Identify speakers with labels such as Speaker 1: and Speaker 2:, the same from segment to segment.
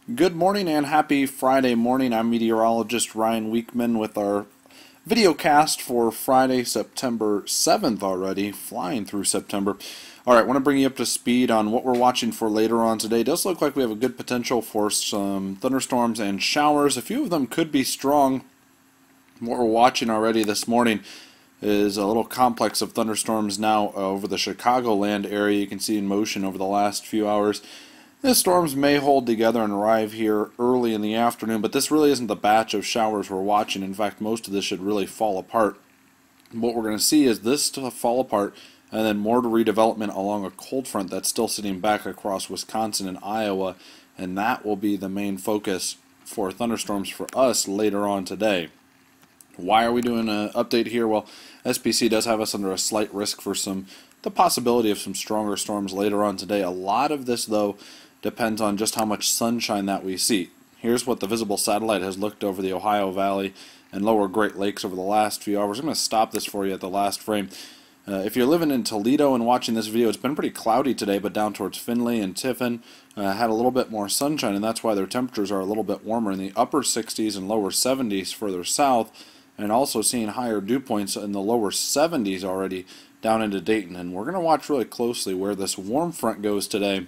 Speaker 1: Good morning and happy Friday morning. I'm meteorologist Ryan Weekman with our video cast for Friday, September 7th already, flying through September. All right, I want to bring you up to speed on what we're watching for later on today. It does look like we have a good potential for some thunderstorms and showers. A few of them could be strong. What we're watching already this morning is a little complex of thunderstorms now over the Chicagoland area. You can see in motion over the last few hours. The storms may hold together and arrive here early in the afternoon, but this really isn't the batch of showers we're watching. In fact, most of this should really fall apart. What we're going to see is this to fall apart and then more to redevelopment along a cold front that's still sitting back across Wisconsin and Iowa, and that will be the main focus for thunderstorms for us later on today. Why are we doing an update here? Well, SPC does have us under a slight risk for the possibility of some stronger storms later on today. A lot of this, though, depends on just how much sunshine that we see. Here's what the visible satellite has looked over the Ohio Valley and lower Great Lakes over the last few hours. I'm going to stop this for you at the last frame. If you're living in Toledo and watching this video, it's been pretty cloudy today, but down towards Findlay and Tiffin had a little bit more sunshine, and that's why their temperatures are a little bit warmer in the upper 60s and lower 70s further south, and also seeing higher dew points in the lower 70s already down into Dayton. And we're going to watch really closely where this warm front goes today.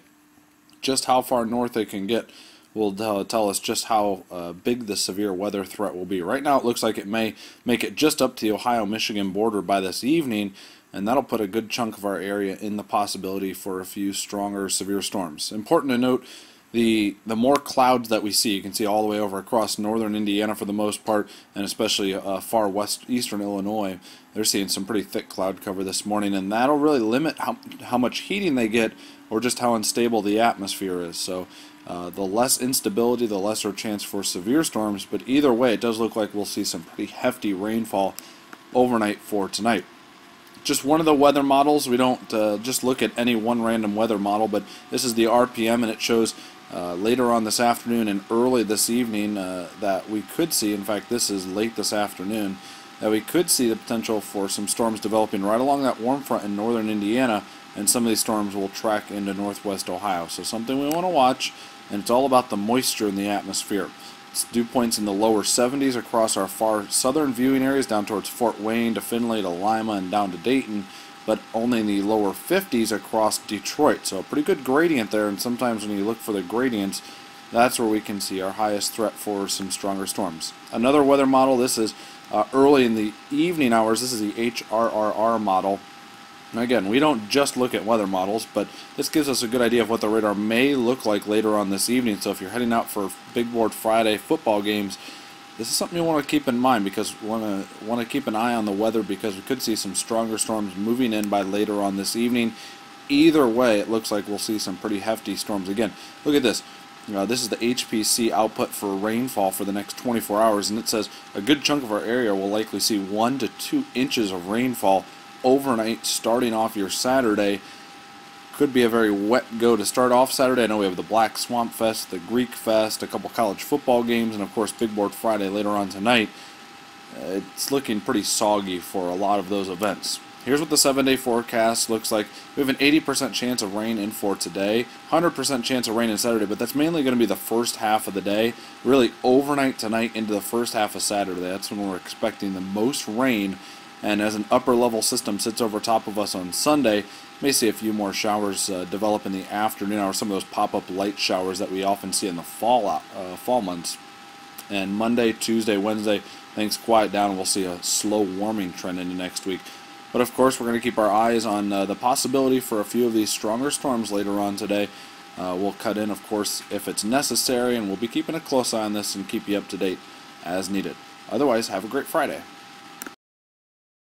Speaker 1: Just how far north it can get will tell us just how big the severe weather threat will be. Right now it looks like it may make it just up to the Ohio-Michigan border by this evening, and that'll put a good chunk of our area in the possibility for a few stronger severe storms. Important to note, the more clouds that we see, you can see all the way over across northern Indiana for the most part, and especially far eastern Illinois. They're seeing some pretty thick cloud cover this morning, and that'll really limit how much heating they get or just how unstable the atmosphere is. So the less instability, the lesser chance for severe storms, but either way it does look like we'll see some pretty hefty rainfall overnight for tonight. Just one of the weather models. We don't just look at any one random weather model, but this is the RPM, and it shows later on this afternoon and early this evening that we could see, in fact this is late this afternoon, that we could see the potential for some storms developing right along that warm front in northern Indiana, and some of these storms will track into northwest Ohio. So something we want to watch, and it's all about the moisture in the atmosphere. It's dew points in the lower 70s across our far southern viewing areas down towards Fort Wayne to Findlay to Lima and down to Dayton, but only in the lower 50s across Detroit. So a pretty good gradient there, and sometimes when you look for the gradients, that's where we can see our highest threat for some stronger storms. Another weather model, this is early in the evening hours. This is the HRRR model. Now again, we don't just look at weather models, but this gives us a good idea of what the radar may look like later on this evening. So if you're heading out for Big Board Friday football games, this is something you want to keep in mind, because we want to keep an eye on the weather, because we could see some stronger storms moving in by later on this evening. Either way, it looks like we'll see some pretty hefty storms. Again, look at this. This is the HPC output for rainfall for the next 24 hours, and it says a good chunk of our area will likely see 1 to 2 inches of rainfall overnight starting off your Saturday. Could be a very wet go to start off Saturday. I know we have the Black Swamp Fest, the Greek Fest, a couple college football games, and of course Big Board Friday later on tonight. It's looking pretty soggy for a lot of those events. Here's what the 7-day forecast looks like. We have an 80% chance of rain in for today, 100% chance of rain in Saturday, but that's mainly going to be the first half of the day. Really overnight tonight into the first half of Saturday. That's when we're expecting the most rain. And as an upper level system sits over top of us on Sunday, may see a few more showers develop in the afternoon, or some of those pop-up light showers that we often see in the fall months. And Monday, Tuesday, Wednesday, things quiet down, and we'll see a slow warming trend into next week. But of course, we're going to keep our eyes on the possibility for a few of these stronger storms later on today. We'll cut in, of course, if it's necessary, and we'll be keeping a close eye on this and keep you up to date as needed. Otherwise, have a great Friday.